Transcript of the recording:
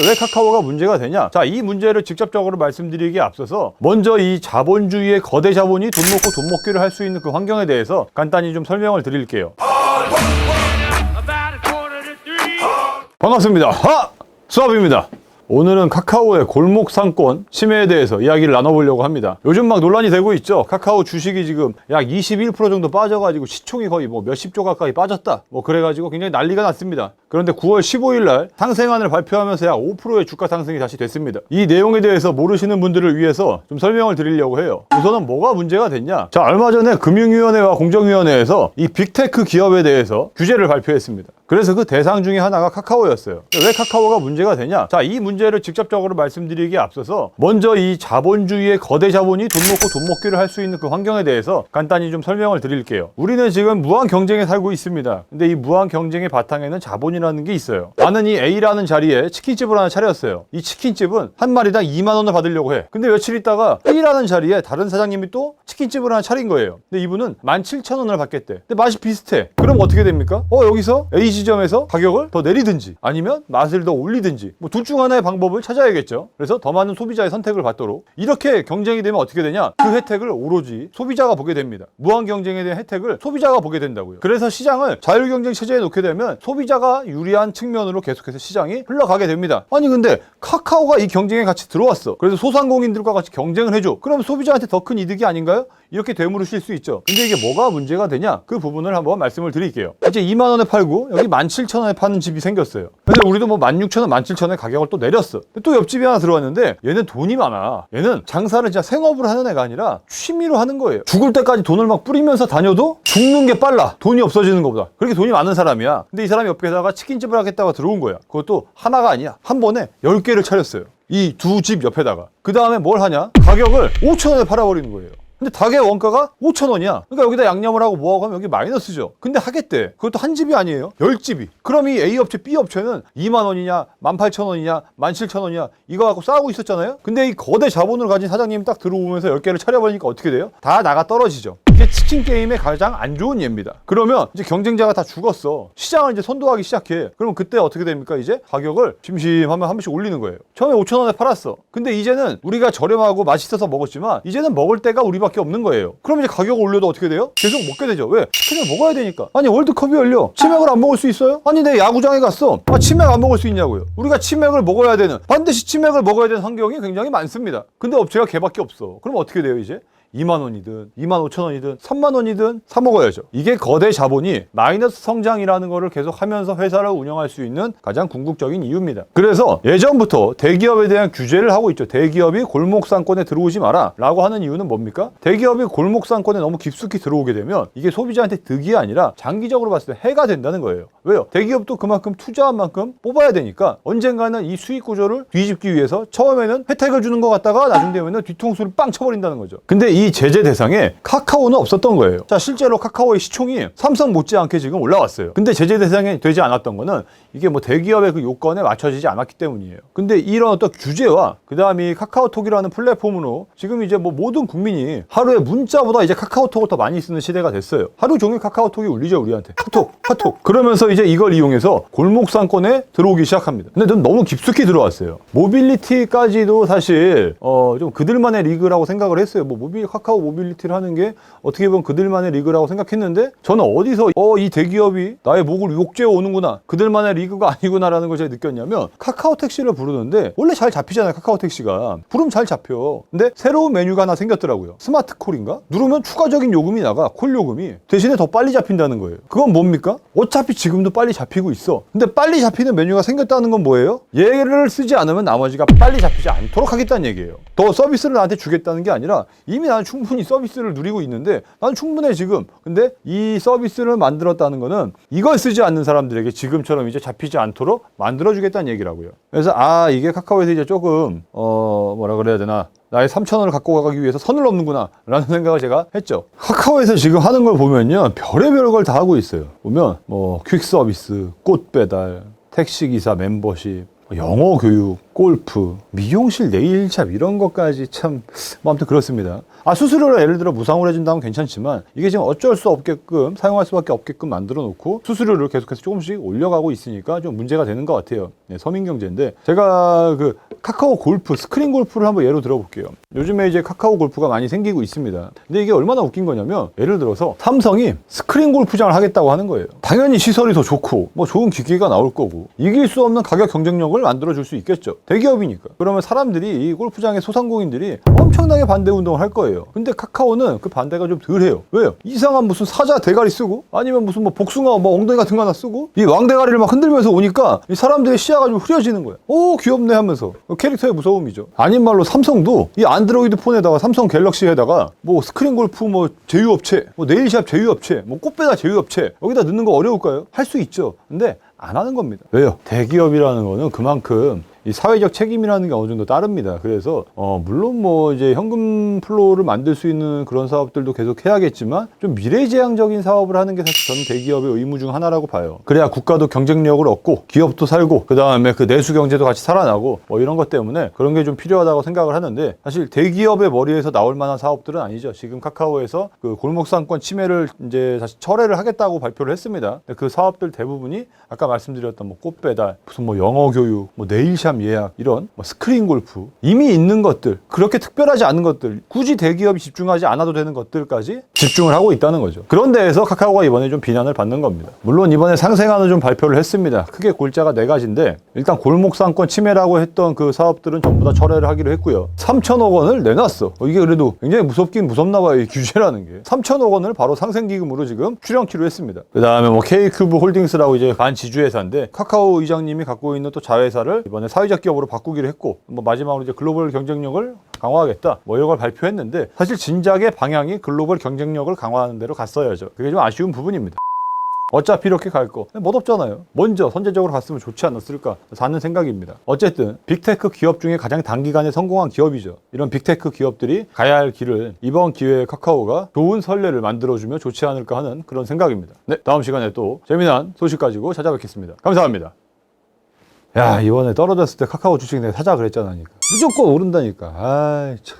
왜 카카오가 문제가 되냐? 자, 이 문제를 직접적으로 말씀드리기에 앞서서 먼저 이 자본주의의 거대 자본이 돈 먹고 돈 먹기를 할 수 있는 그 환경에 대해서 간단히 좀 설명을 드릴게요. 반갑습니다. 수압입니다. 오늘은 카카오의 골목 상권 침해에 대해서 이야기를 나눠보려고 합니다. 요즘 막 논란이 되고 있죠. 카카오 주식이 지금 약 21% 정도 빠져가지고 시총이 거의 뭐 몇십조 가까이 빠졌다. 뭐 그래가지고 굉장히 난리가 났습니다. 그런데 9월 15일 날 상생안을 발표하면서 약 5%의 주가 상승이 다시 됐습니다. 이 내용에 대해서 모르시는 분들을 위해서 좀 설명을 드리려고 해요. 우선은 뭐가 문제가 됐냐? 자, 얼마 전에 금융위원회와 공정위원회에서 이 빅테크 기업에 대해서 규제를 발표했습니다. 그래서 그 대상 중에 하나가 카카오였어요. 왜 카카오가 문제가 되냐? 자, 이 문제를 직접적으로 말씀드리기에 앞서서 먼저 이 자본주의의 거대 자본이 돈 먹고 돈 먹기를 할 수 있는 그 환경에 대해서 간단히 좀 설명을 드릴게요. 우리는 지금 무한 경쟁에 살고 있습니다. 근데 이 무한 경쟁의 바탕에는 자본이라는 게 있어요. 나는 이 A라는 자리에 치킨집을 하나 차렸어요. 이 치킨집은 한 마리당 2만 원을 받으려고 해. 근데 며칠 있다가 B라는 자리에 다른 사장님이 또 치킨집을 하나 차린 거예요. 근데 이분은 17,000원을 받겠대. 근데 맛이 비슷해. 그럼 어떻게 됩니까? 여기서 A 지점에서 가격을 더 내리든지 아니면 맛을 더 올리든지 뭐 둘 중 하나의 방법을 찾아야겠죠. 그래서 더 많은 소비자의 선택을 받도록 이렇게 경쟁이 되면 어떻게 되냐? 그 혜택을 오로지 소비자가 보게 됩니다. 무한 경쟁에 대한 혜택을 소비자가 보게 된다고요. 그래서 시장을 자율경쟁 체제에 놓게 되면 소비자가 유리한 측면으로 계속해서 시장이 흘러가게 됩니다. 아니 근데 카카오가 이 경쟁에 같이 들어왔어. 그래서 소상공인들과 같이 경쟁을 해줘. 그럼 소비자한테 더 큰 이득이 아닌가요? 이렇게 되물으실 수 있죠. 근데 이게 뭐가 문제가 되냐? 그 부분을 한번 말씀을 드릴게요. 이제 2만 원에 팔고 여기 17,000원에 파는 집이 생겼어요. 근데 우리도 뭐 16,000원, 17,000원에 가격을 또 내렸어. 또 옆집이 하나 들어왔는데 얘는 돈이 많아. 얘는 장사를 진짜 생업으로 하는 애가 아니라 취미로 하는 거예요. 죽을 때까지 돈을 막 뿌리면서 다녀도 죽는 게 빨라. 돈이 없어지는 것보다. 그렇게 돈이 많은 사람이야. 근데 이 사람이 옆에다가 치킨집을 하겠다고 들어온 거야. 그것도 하나가 아니야. 한 번에 10개를 차렸어요. 이 두 집 옆에다가. 그 다음에 뭘 하냐? 가격을 5,000원에 팔아버리는 거예요. 근데 닭의 원가가 5,000원이야. 그러니까 여기다 양념을 하고 뭐하고 하면 여기 마이너스죠. 근데 하겠대. 그것도 한 집이 아니에요. 10집이. 그럼 이 A 업체, B 업체는 2만 원이냐, 18,000원이냐, 17,000원이냐 이거 갖고 싸우고 있었잖아요. 근데 이 거대 자본을 가진 사장님이 딱 들어오면서 10개를 차려버리니까 어떻게 돼요? 다 나가 떨어지죠. 이게 치킨 게임의 가장 안 좋은 예입니다. 그러면 이제 경쟁자가 다 죽었어. 시장을 이제 선도하기 시작해. 그러면 그때 어떻게 됩니까? 이제 가격을 심심하면 한 번씩 올리는 거예요. 처음에 5,000원에 팔았어. 근데 이제는 우리가 저렴하고 맛있어서 먹었지만 이제는 먹을 때가 우리밖에 없는 거예요. 그럼 이제 가격을 올려도 어떻게 돼요? 계속 먹게 되죠. 왜? 치킨을 먹어야 되니까. 아니 월드컵이 열려. 치맥을 안 먹을 수 있어요? 아니 내 야구장에 갔어. 치맥 안 먹을 수 있냐고요. 우리가 치맥을 먹어야 되는, 반드시 치맥을 먹어야 되는 환경이 굉장히 많습니다. 근데 업체가 걔밖에 없어. 그럼 어떻게 돼요 이제? 2만 원이든 2만 5천 원이든 3만 원이든 사 먹어야죠. 이게 거대 자본이 마이너스 성장이라는 거를 계속 하면서 회사를 운영할 수 있는 가장 궁극적인 이유입니다. 그래서 예전부터 대기업에 대한 규제를 하고 있죠. 대기업이 골목상권에 들어오지 마라 라고 하는 이유는 뭡니까? 대기업이 골목상권에 너무 깊숙이 들어오게 되면 이게 소비자한테 득이 아니라 장기적으로 봤을 때 해가 된다는 거예요. 왜요? 대기업도 그만큼 투자한 만큼 뽑아야 되니까 언젠가는 이 수익 구조를 뒤집기 위해서 처음에는 혜택을 주는 것 같다가 나중 되면은 뒤통수를 빵 쳐버린다는 거죠. 근데 이 제재 대상에 카카오는 없었던 거예요. 자, 실제로 카카오의 시총이 삼성 못지않게 지금 올라왔어요. 근데 제재 대상에 되지 않았던 거는 이게 뭐 대기업의 그 요건에 맞춰지지 않았기 때문이에요. 근데 이런 어떤 규제와 그 다음에 카카오톡이라는 플랫폼으로 지금 이제 뭐 모든 국민이 하루에 문자보다 이제 카카오톡을 더 많이 쓰는 시대가 됐어요. 하루 종일 카카오톡이 울리죠, 우리한테. 카톡. 그러면서 이제 이걸 이용해서 골목상권에 들어오기 시작합니다. 근데 너무 깊숙이 들어왔어요. 모빌리티까지도 사실 좀 그들만의 리그라고 생각을 했어요. 뭐 카카오 모빌리티를 하는 게 어떻게 보면 그들만의 리그라고 생각했는데 저는 어디서 이 대기업이 나의 목을 욕죄어 오는구나, 그들만의 리그가 아니구나라는 걸 제가 느꼈냐면 카카오 택시를 부르는데 원래 잘 잡히잖아요. 카카오 택시가 부르면 잘 잡혀. 근데 새로운 메뉴가 하나 생겼더라고요. 스마트 콜인가? 누르면 추가적인 요금이 나가. 콜 요금이 대신에 더 빨리 잡힌다는 거예요. 그건 뭡니까? 어차피 지금도 빨리 잡히고 있어. 근데 빨리 잡히는 메뉴가 생겼다는 건 뭐예요? 얘를 쓰지 않으면 나머지가 빨리 잡히지 않도록 하겠다는 얘기예요. 더 서비스를 나한테 주겠다는 게 아니라 이미 나는 충분히 서비스를 누리고 있는데 나는 충분해 지금. 근데 이 서비스를 만들었다는 거는 이걸 쓰지 않는 사람들에게 지금처럼 이제 잡히지 않도록 만들어주겠다는 얘기라고요. 그래서 이게 카카오에서 이제 조금 뭐라 그래야 되나, 나의 3,000원을 갖고 가기 위해서 선을 넘는구나 라는 생각을 제가 했죠. 카카오에서 지금 하는 걸 보면요, 별의별 걸 다 하고 있어요. 보면 뭐 퀵 서비스, 꽃 배달, 택시기사 멤버십, 영어 교육, 골프, 미용실, 네일샵 이런 것까지 참 뭐 아무튼 그렇습니다. 수수료를 예를 들어 무상으로 해준다면 괜찮지만 이게 지금 어쩔 수 없게끔 사용할 수밖에 없게끔 만들어 놓고 수수료를 계속해서 조금씩 올려가고 있으니까 좀 문제가 되는 것 같아요. 네, 서민경제인데 제가 그 카카오 골프, 스크린 골프를 한번 예로 들어볼게요. 요즘에 이제 카카오 골프가 많이 생기고 있습니다. 근데 이게 얼마나 웃긴 거냐면 예를 들어서 삼성이 스크린 골프장을 하겠다고 하는 거예요. 당연히 시설이 더 좋고 뭐 좋은 기기가 나올 거고 이길 수 없는 가격 경쟁력을 만들어 줄 수 있겠죠. 대기업이니까. 그러면 사람들이 이 골프장의 소상공인들이 엄청나게 반대 운동을 할 거예요. 근데 카카오는 그 반대가 좀 덜해요. 왜요? 이상한 무슨 사자 대가리 쓰고 아니면 무슨 뭐 복숭아 뭐 엉덩이 같은 거 하나 쓰고 이 왕대가리를 막 흔들면서 오니까 이 사람들의 시야가 좀 흐려지는 거야. 오 귀엽네 하면서 캐릭터의 무서움이죠. 아닌 말로 삼성도 이 안드로이드 폰에다가 삼성 갤럭시에다가 뭐 스크린 골프 뭐 제휴업체 뭐 네일샵 제휴업체 뭐 꽃배다 제휴업체 여기다 넣는 거 어려울까요? 할 수 있죠. 근데 안 하는 겁니다. 왜요? 대기업이라는 거는 그만큼 이 사회적 책임이라는 게 어느 정도 따릅니다. 그래서 물론 뭐 이제 현금 플로우를 만들 수 있는 그런 사업들도 계속 해야겠지만 좀 미래지향적인 사업을 하는 게 사실 저는 대기업의 의무 중 하나라고 봐요. 그래야 국가도 경쟁력을 얻고 기업도 살고 그 다음에 그 내수 경제도 같이 살아나고 뭐 이런 것 때문에 그런 게 좀 필요하다고 생각을 하는데 사실 대기업의 머리에서 나올 만한 사업들은 아니죠. 지금 카카오에서 그 골목상권 침해를 이제 다시 철회를 하겠다고 발표를 했습니다. 그 사업들 대부분이 아까 말씀드렸던 뭐 꽃배달, 무슨 뭐 영어 교육, 뭐 네일샵 예약 이런 뭐 스크린 골프 이미 있는 것들 그렇게 특별하지 않은 것들 굳이 대기업이 집중하지 않아도 되는 것들까지 집중을 하고 있다는 거죠. 그런 데에서 카카오가 이번에 좀 비난을 받는 겁니다. 물론 이번에 상생안을 좀 발표를 했습니다. 크게 골자가 4가지인데 일단 골목상권 침해라고 했던 그 사업들은 전부 다 철회를 하기로 했고요. 3천억 원을 내놨어. 이게 그래도 굉장히 무섭긴 무섭나 봐요. 이 규제라는 게. 3천억 원을 바로 상생기금으로 지금 출연키로 했습니다. 그 다음에 뭐 K큐브 홀딩스라고 이제 반지주회사인데 카카오 이장님이 갖고 있는 또 자회사를 이번에 사회적 기업으로 바꾸기로 했고 뭐 마지막으로 이제 글로벌 경쟁력을 강화하겠다 뭐 이런 걸 발표했는데 사실 진작의 방향이 글로벌 경쟁력을 강화하는 데로 갔어야죠. 그게 좀 아쉬운 부분입니다. 어차피 이렇게 갈 거 멋없잖아요. 먼저 선제적으로 갔으면 좋지 않았을까 사는 생각입니다. 어쨌든 빅테크 기업 중에 가장 단기간에 성공한 기업이죠. 이런 빅테크 기업들이 가야 할 길을 이번 기회에 카카오가 좋은 선례를 만들어주면 좋지 않을까 하는 그런 생각입니다. 네, 다음 시간에 또 재미난 소식 가지고 찾아뵙겠습니다. 감사합니다. 야, 이번에 떨어졌을 때 카카오 주식 내가 사자 그랬잖아. 무조건 오른다니까. 아이 참.